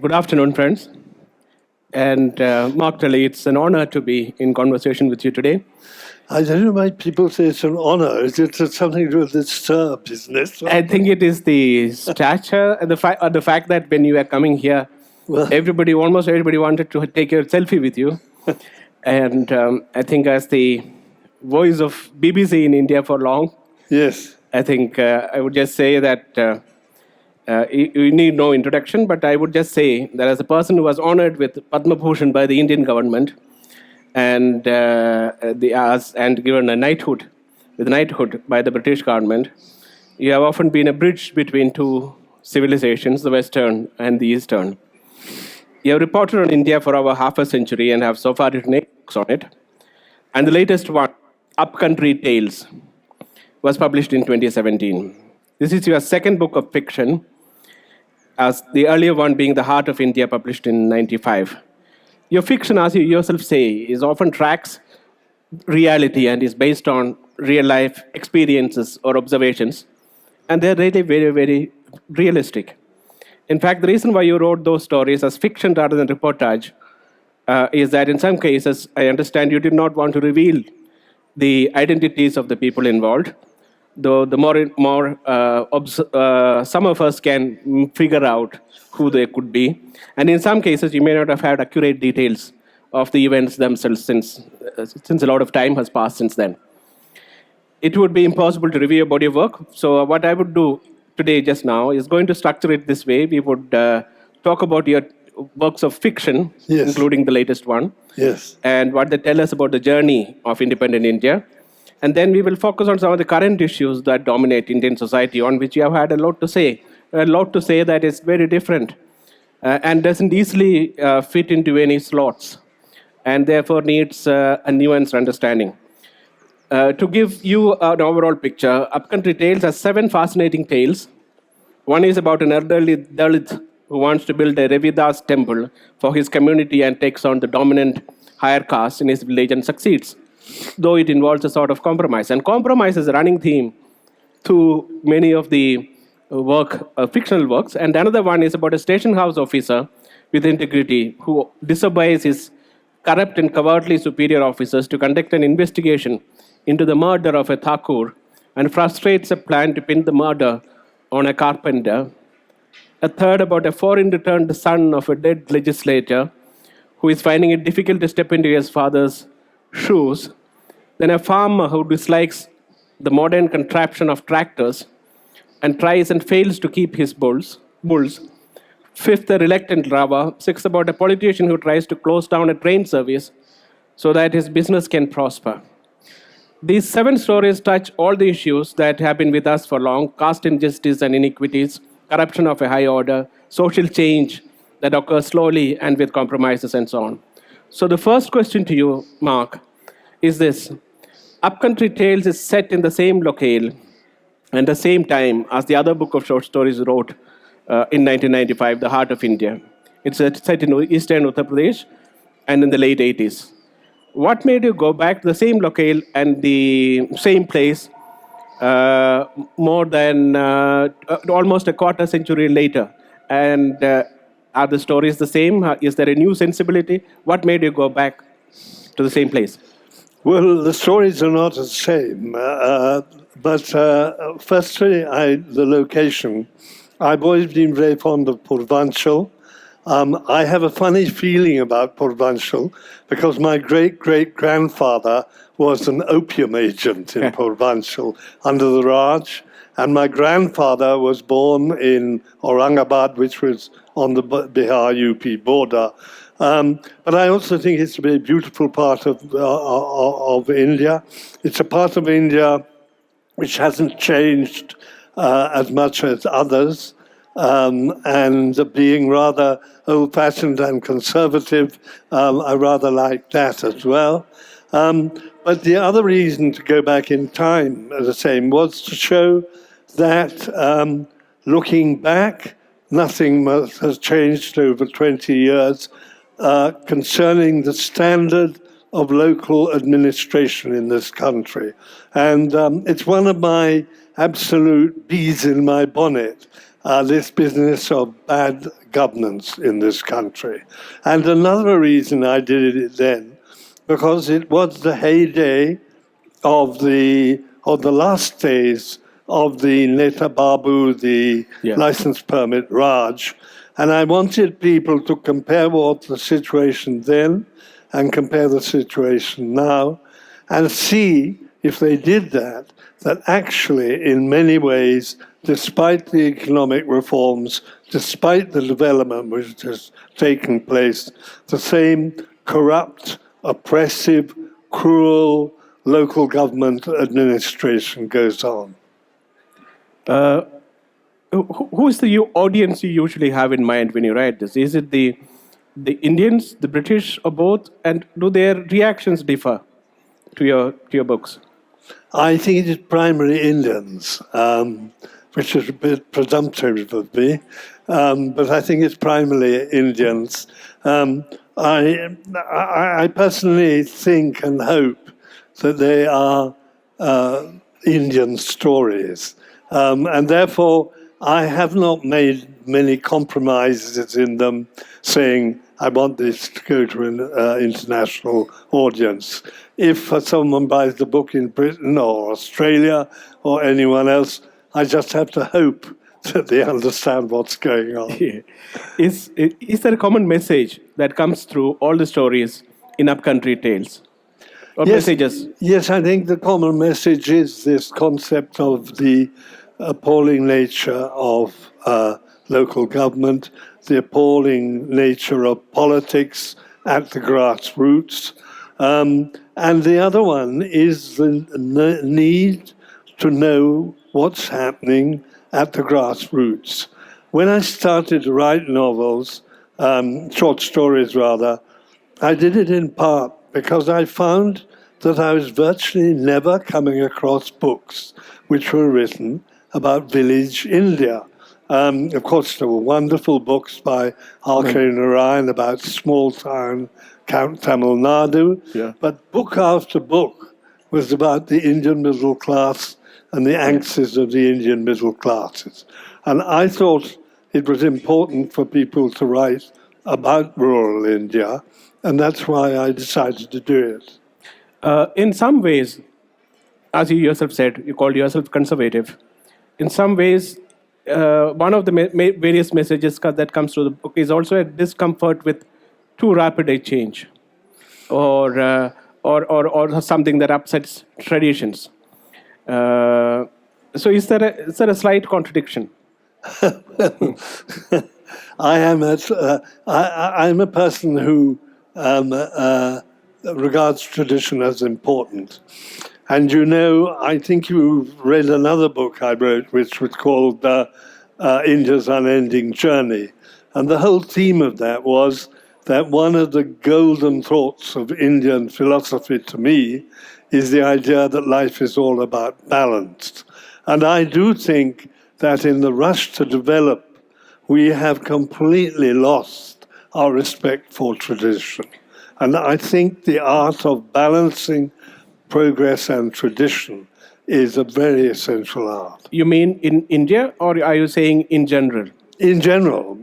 Good afternoon, friends. And Mark Tully, it's an honor to be in conversation with you today. I don't know why people say it's an honor. It's something to do with disturbed, isn't it? I think it is the stature and the fact that when you are coming here, Well, almost everybody wanted to take a selfie with you. And I think as the voice of BBC in India for long, yes. I think I would just say that you need no introduction, but I would just say that as a person who was honored with Padma Bhushan by the Indian government and given a knighthood by the British government, you have often been a bridge between two civilizations, the Western and the Eastern. You have reported on India for over half a century and have so far written 8 books on it. And the latest one, Upcountry Tales, was published in 2017. This is your second book of fiction, as the earlier one being The Heart of India, published in 95. Your fiction, as you yourself say, is often tracks reality and is based on real life experiences or observations. And they're really very, very realistic. In fact, the reason why you wrote those stories as fiction rather than reportage is that in some cases, I understand you did not want to reveal the identities of the people involved, though some of us can figure out who they could be. And in some cases, you may not have had accurate details of the events themselves since a lot of time has passed since then. It would be impossible to review your body of work. So what I would do today just now is going to structure it this way. We would talk about your works of fiction, Yes. including the latest one, Yes. and what they tell us about the journey of independent India. And then we will focus on some of the current issues that dominate Indian society, on which you have had a lot to say that is very different and doesn't easily fit into any slots, and therefore needs a nuanced understanding. To give you an overall picture, Upcountry Tales has 7 fascinating tales. One is about an elderly Dalit who wants to build a Ravidas temple for his community and takes on the dominant higher caste in his village and succeeds, though it involves a sort of compromise. And compromise is a running theme through many of the fictional works. And another one is about a station house officer with integrity who disobeys his corrupt and cowardly superior officers to conduct an investigation into the murder of a Thakur and frustrates a plan to pin the murder on a carpenter. A third about a foreign returned son of a dead legislator who is finding it difficult to step into his father's shoes. Then a farmer who dislikes the modern contraption of tractors and tries and fails to keep his bulls. Fifth, a reluctant Rava. Sixth, about a politician who tries to close down a train service so that his business can prosper. These 7 stories touch all the issues that have been with us for long: caste injustice and inequities, corruption of a high order, social change that occurs slowly and with compromises, and so on. So the first question to you, Mark, is this. Upcountry Tales is set in the same locale and the same time as the other book of short stories wrote in 1995, The Heart of India. It's set in eastern Uttar Pradesh and in the late 80s. What made you go back to the same locale and the same place more than almost a quarter century later? And are the stories the same? Is there a new sensibility? What made you go back to the same place? Well, the stories are not the same. But firstly, the location. I've always been very fond of Purvanchal. I have a funny feeling about Purvanchal because my great-great-grandfather was an opium agent in Purvanchal under the Raj, and my grandfather was born in Aurangabad, which was on the Bihar-UP border. But I also think it's a very beautiful part of India. It's a part of India which hasn't changed as much as others. And being rather old-fashioned and conservative, I rather like that as well. But the other reason to go back in time, as I say, was to show that looking back, nothing has changed over 20 years concerning the standard of local administration in this country. And it's one of my absolute bees in my bonnet, this business of bad governance in this country. And another reason I did it then, because it was the heyday of the last days of the Neta Babu, the license permit Raj, and I wanted people to compare what the situation then and compare the situation now, and see if they did that actually, in many ways, despite the economic reforms, despite the development which has taken place, the same corrupt, oppressive, cruel local government administration goes on. Who is the audience you usually have in mind when you write this? Is it the Indians, the British, or both? And do their reactions differ to your books? I think it is primarily Indians, which is a bit presumptive of me, but I think it's primarily Indians. I personally think and hope that they are Indian stories, and therefore I have not made many compromises in them, saying I want this to go to an international audience. If someone buys the book in Britain or Australia or anyone else, I just have to hope that they understand what's going on. Yeah. Is there a common message that comes through all the stories in Upcountry Tales? Or messages? Yes, I think the common message is this concept of the appalling nature of local government, the appalling nature of politics at the grassroots. And the other one is the need to know what's happening at the grassroots. When I started to write novels, short stories rather, I did it in part because I found that I was virtually never coming across books which were written about village India. Of course, there were wonderful books by R.K. Narayan about small town Tamil Nadu, but book after book was about the Indian middle class and the angsts of the Indian middle classes. And I thought it was important for people to write about rural India, and that's why I decided to do it. In some ways, as you yourself said, you called yourself conservative. In some ways, one of the various messages that comes through the book is also a discomfort with too rapid a change, or something that upsets traditions. So, is there a slight contradiction? I'm a person who regards tradition as important. And I think you've read another book I wrote, which was called India's Unending Journey. And the whole theme of that was that one of the golden thoughts of Indian philosophy to me is the idea that life is all about balance. And I do think that in the rush to develop, we have completely lost our respect for tradition. And I think the art of balancing progress and tradition is a very essential art. You mean in India, or are you saying in general? In general,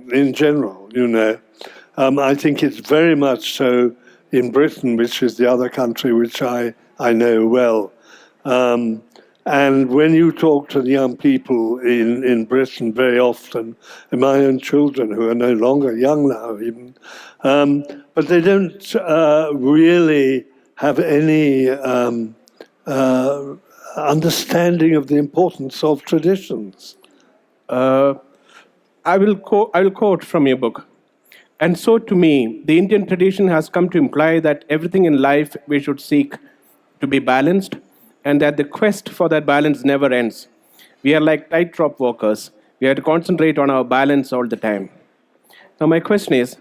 I think it's very much so in Britain, which is the other country which I know well. And when you talk to the young people in Britain very often, and my own children who are no longer young now even, but they don't really have any understanding of the importance of traditions. I will quote from your book. And so to me, the Indian tradition has come to imply that everything in life we should seek to be balanced, and that the quest for that balance never ends. We are like tightrope walkers. We have to concentrate on our balance all the time. Now my question is,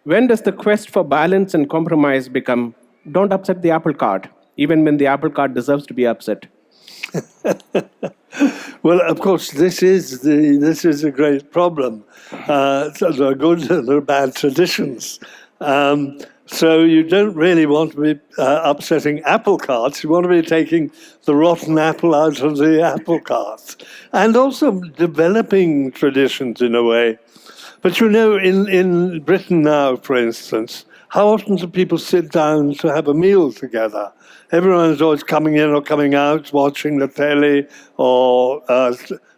when does the quest for balance and compromise become, don't upset the apple cart, even when the apple cart deserves to be upset? Well, of course, this is a great problem. So there are good and there are bad traditions. So you don't really want to be upsetting apple carts. You want to be taking the rotten apple out of the apple cart. And also developing traditions in a way. But you know, in Britain now, for instance, how often do people sit down to have a meal together? Everyone's always coming in or coming out, watching the telly or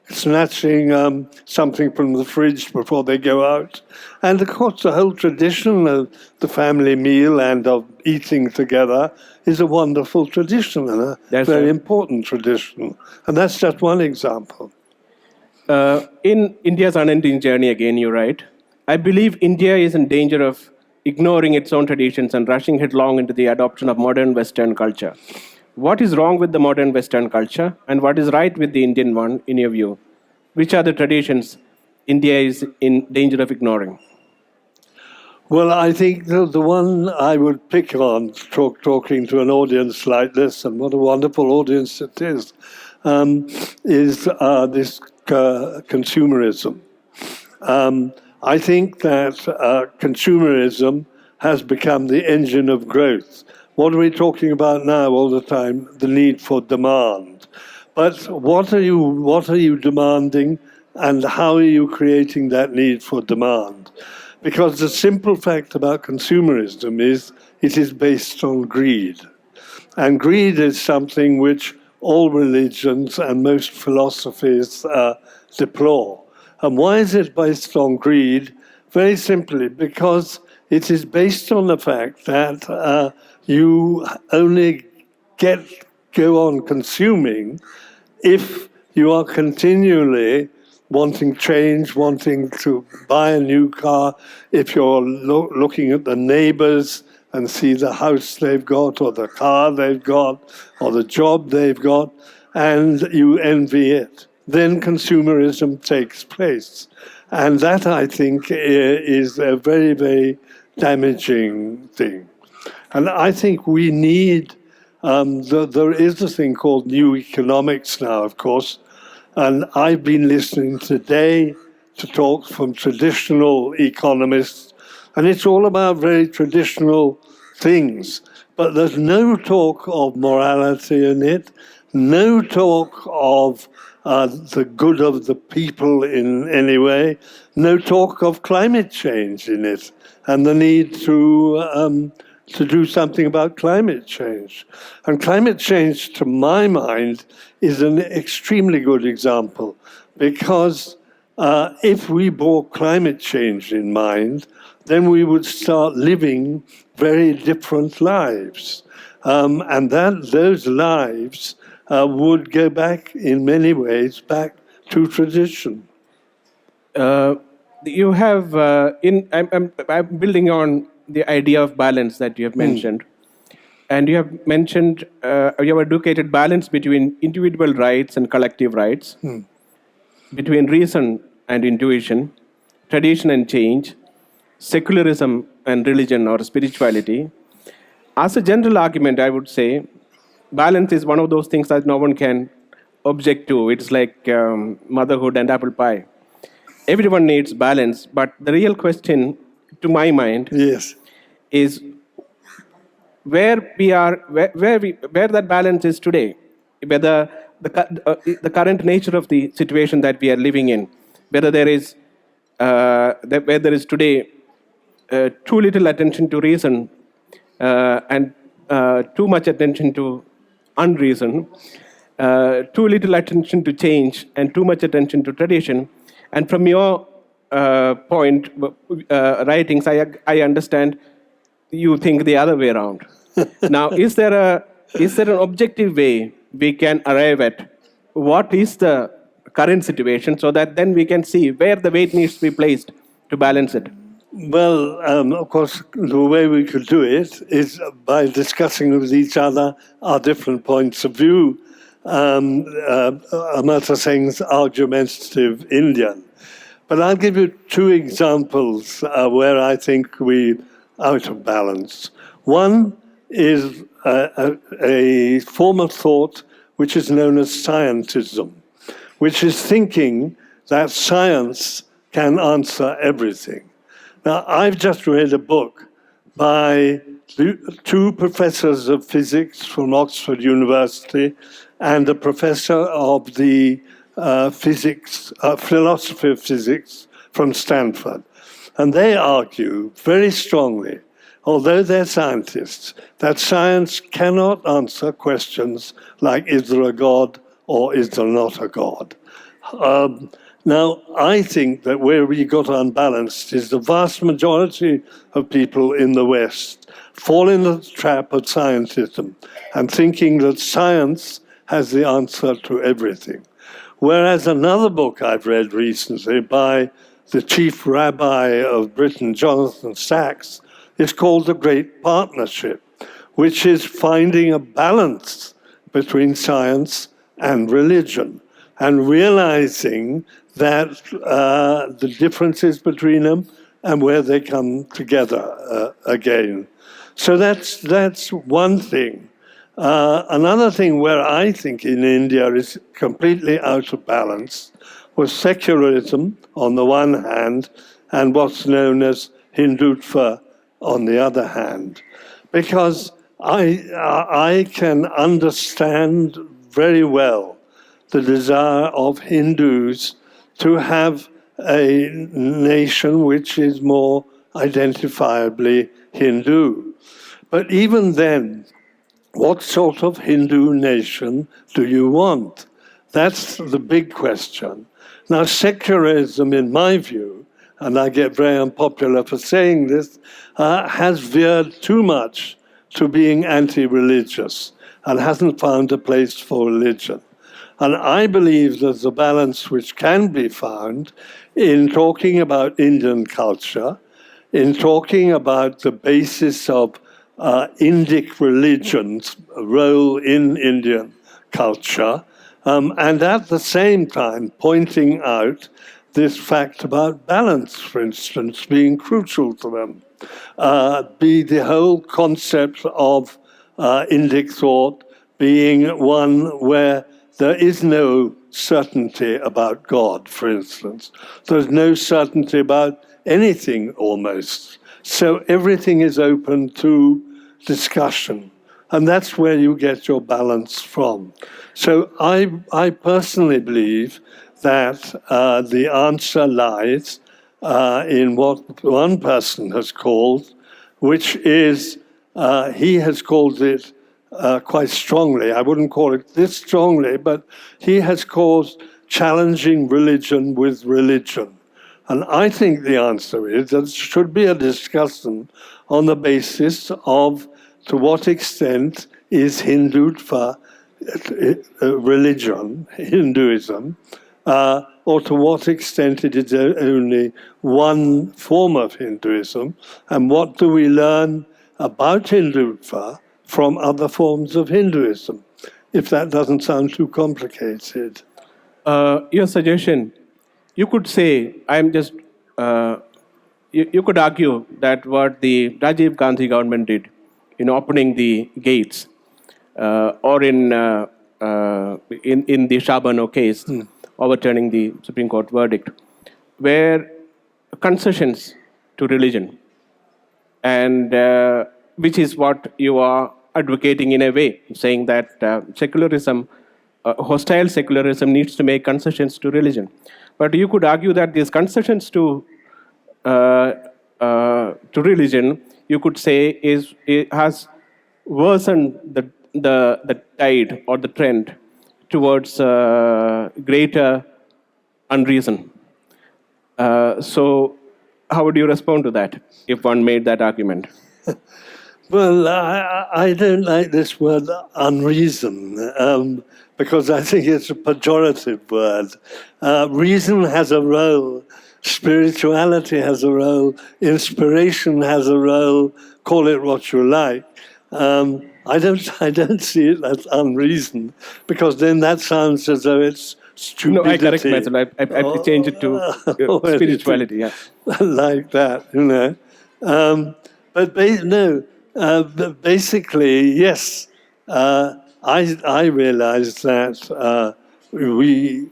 snatching something from the fridge before they go out. And of course, the whole tradition of the family meal and of eating together is a wonderful tradition and a That's very right. important tradition. And that's just one example. In India's unending journey, again, you're right. I believe India is in danger of ignoring its own traditions and rushing headlong into the adoption of modern Western culture. What is wrong with the modern Western culture, and what is right with the Indian one, in your view? Which are the traditions India is in danger of ignoring? Well, I think the one I would pick on, talking to an audience like this, and what a wonderful audience it is this consumerism. I think that consumerism has become the engine of growth. What are we talking about now all the time? The need for demand. But what are you demanding, and how are you creating that need for demand? Because the simple fact about consumerism is it is based on greed. And greed is something which all religions and most philosophies deplore. And why is it based on greed? Very simply, because it is based on the fact that you only go on consuming if you are continually wanting change, wanting to buy a new car, if you're looking at the neighbors and see the house they've got or the car they've got or the job they've got, and you envy it, then consumerism takes place. And that, I think, is a very, very damaging thing. And I think we need, there is a thing called new economics now, of course, and I've been listening today to talks from traditional economists, and it's all about very traditional things. But there's no talk of morality in it, no talk of the good of the people in any way, no talk of climate change in it, and the need to do something about climate change. And climate change, to my mind, is an extremely good example, because if we bore climate change in mind, then we would start living very different lives. And those lives would go back, in many ways, back to tradition. You have I'm building on the idea of balance that you have mentioned, and you have mentioned you have advocated balance between individual rights and collective rights, between reason and intuition, tradition and change, secularism and religion or spirituality. As a general argument, I would say balance is one of those things that no one can object to. It's like motherhood and apple pie. Everyone needs balance, but the real question, to my mind, Yes. is where we are, where that balance is today, whether the current nature of the situation that we are living in, whether there is where there is today too little attention to reason and too much attention to unreason, too little attention to change and too much attention to tradition. And from your point, writings, I understand you think the other way around. Now, is there an objective way we can arrive at what is the current situation, so that then we can see where the weight needs to be placed to balance it? Well, of course, the way we could do it is by discussing with each other our different points of view. Amartya Singh's argumentative Indian. But I'll give you two examples where I think we're out of balance. One is a form of thought which is known as scientism, which is thinking that science can answer everything. Now, I've just read a book by two professors of physics from Oxford University and a professor of the philosophy of physics from Stanford. And they argue very strongly, although they're scientists, that science cannot answer questions like, is there a God or is there not a God? Now, I think that where we got unbalanced is the vast majority of people in the West fall in the trap of scientism and thinking that science has the answer to everything. Whereas another book I've read recently by the chief rabbi of Britain, Jonathan Sacks, is called The Great Partnership, which is finding a balance between science and religion and realizing that the differences between them and where they come together again. So that's one thing. Another thing where I think in India is completely out of balance was secularism on the one hand and what's known as Hindutva on the other hand. Because I can understand very well the desire of Hindus to have a nation which is more identifiably Hindu. But even then, what sort of Hindu nation do you want? That's the big question. Now, secularism, in my view, and I get very unpopular for saying this, has veered too much to being anti-religious and hasn't found a place for religion. And I believe there's a balance which can be found in talking about Indian culture, in talking about the basis of Indic religion's role in Indian culture, and at the same time pointing out this fact about balance, for instance, being crucial to them. Be the whole concept of Indic thought being one where there is no certainty about God, for instance. There's no certainty about anything almost. So everything is open to discussion. And that's where you get your balance from. So I personally believe that the answer lies in what one person has called, which is, he has called it quite strongly. I wouldn't call it this strongly, but he has called challenging religion with religion. And I think the answer is that there should be a discussion on the basis of to what extent is Hindutva religion, Hinduism, or to what extent it is only one form of Hinduism, and what do we learn about Hindutva from other forms of Hinduism, if that doesn't sound too complicated. Your suggestion, you could say, you could argue that what the Rajiv Gandhi government did in opening the gates, or in the Shabano case, overturning the Supreme Court verdict, were concessions to religion, and which is what you are advocating in a way, saying that secularism, hostile secularism, needs to make concessions to religion. But you could argue that these concessions to religion, you could say, has worsened the tide or the trend towards greater unreason. So, how would you respond to that if one made that argument? Well, I don't like this word unreason because I think it's a pejorative word. Reason has a role, spirituality has a role, inspiration has a role, call it what you like. I don't see it as unreason because then that sounds as though it's stupidity. No, I correct myself. I change it to spirituality, yeah. Like that, you know. But basically, yes, I realize that we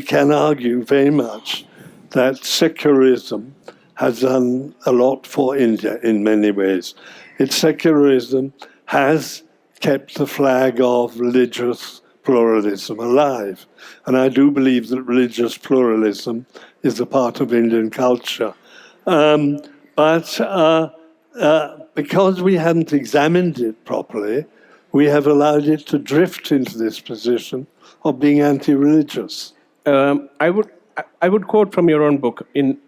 can argue very much that secularism has done a lot for India in many ways. Its secularism has kept the flag of religious pluralism alive. And I do believe that religious pluralism is a part of Indian culture. But because we hadn't examined it properly, we have allowed it to drift into this position of being anti-religious. I would quote from your own book in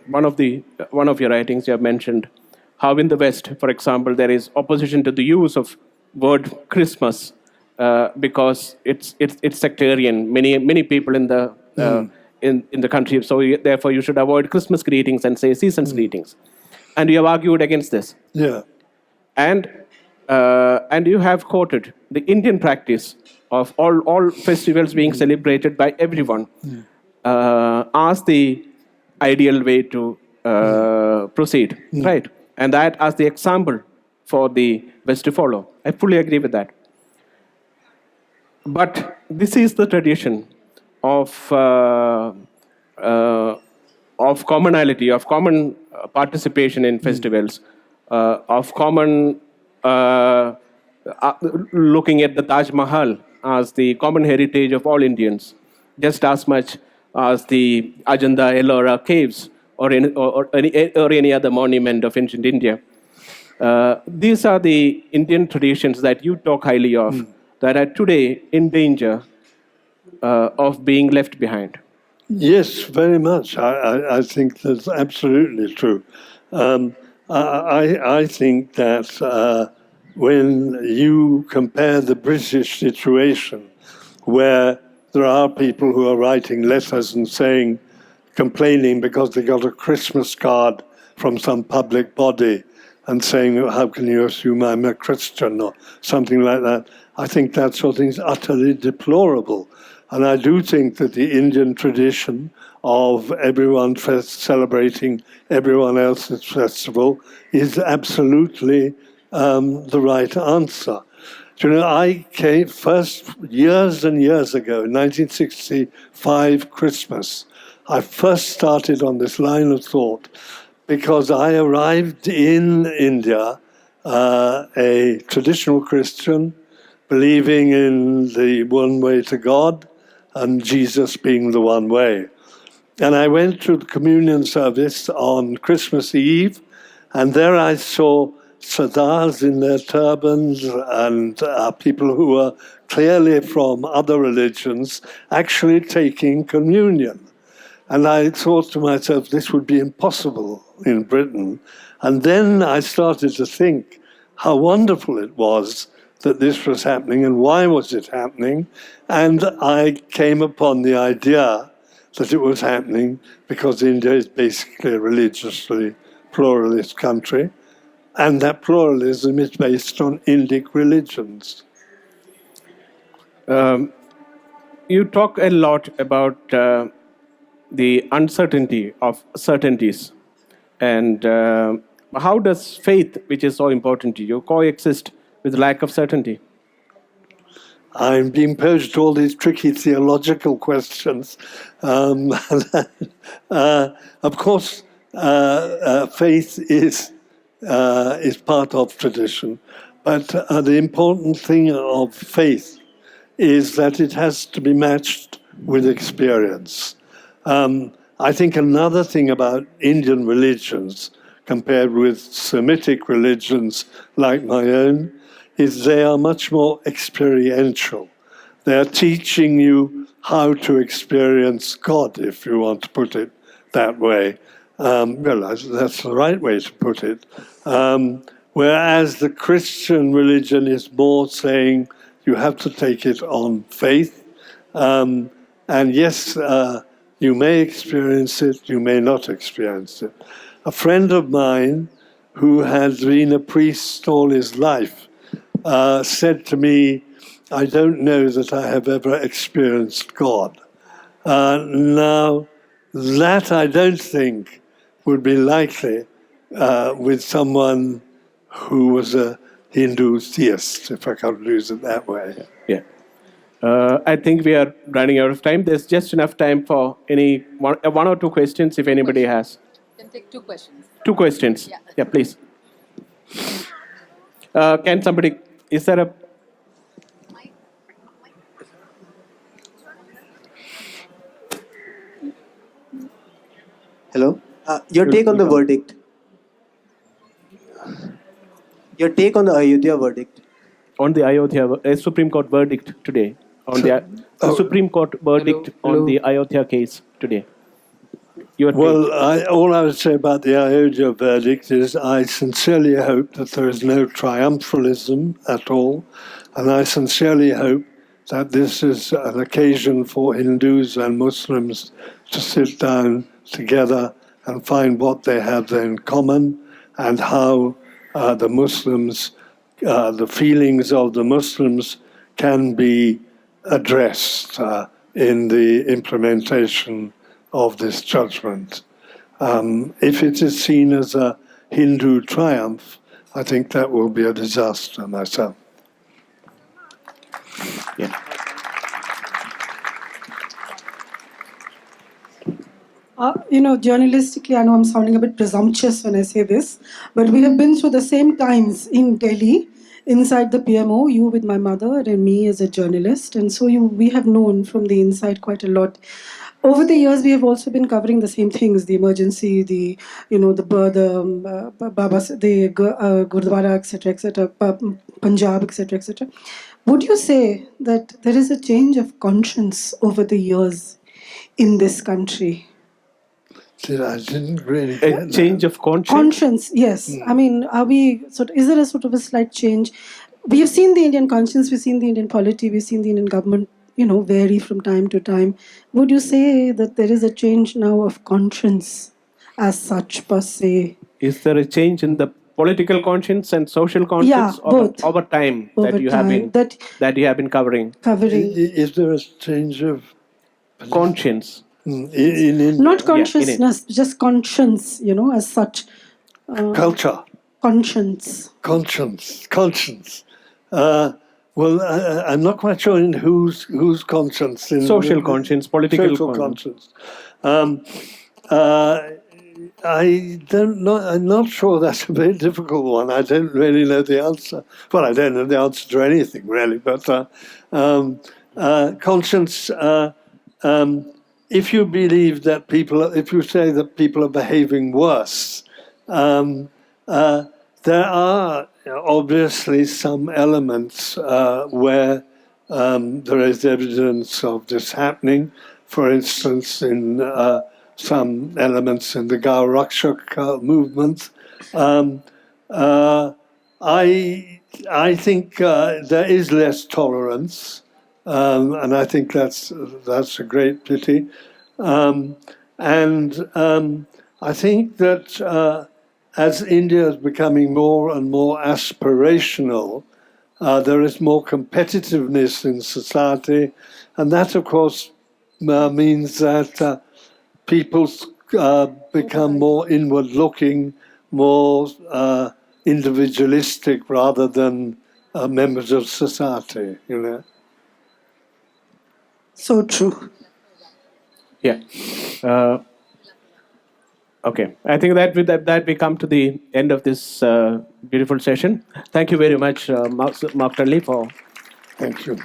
one of your writings. You have mentioned how in the West, for example, there is opposition to the use of word Christmas because it's sectarian. Many people in the in the country, so therefore you should avoid Christmas greetings and say seasons greetings. And you have argued against this. Yeah. And you have quoted the Indian practice of all festivals being celebrated by everyone as the ideal way to proceed, right? And that as the example for the West to follow. I fully agree with that. But this is the tradition of commonality, of common participation in festivals, of common looking at the Taj Mahal as the common heritage of all Indians, just as much as the Ajanta Ellora caves or any other monument of ancient India. These are the Indian traditions that you talk highly of, that are today in danger of being left behind. Yes, very much. I think that's absolutely true. I think that when you compare the British situation, where there are people who are writing letters and saying, complaining because they got a Christmas card from some public body and saying, how can you assume I'm a Christian or something like that. I think that sort of thing is utterly deplorable. And I do think that the Indian tradition of everyone celebrating everyone else's festival is absolutely the right answer. You know, I came first years and years ago, 1965 Christmas, I first started on this line of thought because I arrived in India, a traditional Christian, believing in the one way to God and Jesus being the one way. And I went to the communion service on Christmas Eve, and there I saw Sardars in their turbans and people who were clearly from other religions actually taking communion. And I thought to myself, this would be impossible in Britain. And then I started to think how wonderful it was that this was happening and why was it happening. And I came upon the idea that it was happening because India is basically a religiously pluralist country, and that pluralism is based on Indic religions. You talk a lot about the uncertainty of certainties, and how does faith, which is so important to you, coexist with lack of certainty? I'm being posed all these tricky theological questions. Of course, faith is part of tradition, but the important thing of faith is that it has to be matched with experience. I think another thing about Indian religions compared with Semitic religions like my own is they are much more experiential. They are teaching you how to experience God, if you want to put it that way. Well, that's the right way to put it. Whereas the Christian religion is more saying you have to take it on faith. And yes, you may experience it, you may not experience it. A friend of mine who has been a priest all his life said to me, I don't know that I have ever experienced God. Now, that I don't think would be likely with someone who was a Hindu theist, if I can use it that way. Yeah. I think we are running out of time. There's just enough time for any one or two questions if anybody has. Can take two questions. Two questions. Yeah. Yeah, please. Can somebody, is there a, Hello. Your take on the verdict. Your take on the Ayodhya verdict. on the Ayodhya, a Supreme Court verdict today, on the Supreme Court verdict Hello. on the Ayodhya case today? Your take. Well, all I would say about the Ayodhya verdict is I sincerely hope that there is no triumphalism at all, and I sincerely hope that this is an occasion for Hindus and Muslims to sit down together and find what they have in common and how the Muslims, the feelings of the Muslims can be addressed in the implementation of this judgment. If it is seen as a Hindu triumph, I think that will be a disaster myself. Yeah. Journalistically, I know I'm sounding a bit presumptuous when I say this, but we have been through the same times in Delhi, inside the PMO, you with my mother and me as a journalist, and so we have known from the inside quite a lot. Over the years, we have also been covering the same things: the emergency, the Gurdwara, etc., Punjab, etc. Would you say that there is a change of conscience over the years in this country? I didn't really A get change that. of conscience? Conscience, yes. I mean, is there a sort of a slight change? We have seen the Indian conscience, we've seen the Indian polity, we've seen the Indian government, vary from time to time. Would you say that there is a change now of conscience as such, per se? Is there a change in the political conscience and social conscience both. over time Over that you time, that you have been covering? Covering. Is there a change of Conscience. in India? Not consciousness, just conscience, as such. Culture, Conscience. conscience. Well, I'm not quite sure in whose conscience. In Social conscience, political social conscience. I don't know. I'm not sure. That's a very difficult one. I don't really know the answer. Well, I don't know the answer to anything really. But conscience. If you believe that if you say that people are behaving worse, there are obviously some elements where there is evidence of this happening. For instance, in some elements in the Gaurakshak movement. I think there is less tolerance, and I think that's a great pity. I think that as India is becoming more and more aspirational, there is more competitiveness in society, and that, of course, means that people become more inward-looking, more individualistic rather than members of society, So true. Yeah. Okay. I think that we come to the end of this beautiful session. Thank you very much, Mark Tully, for. Thank you.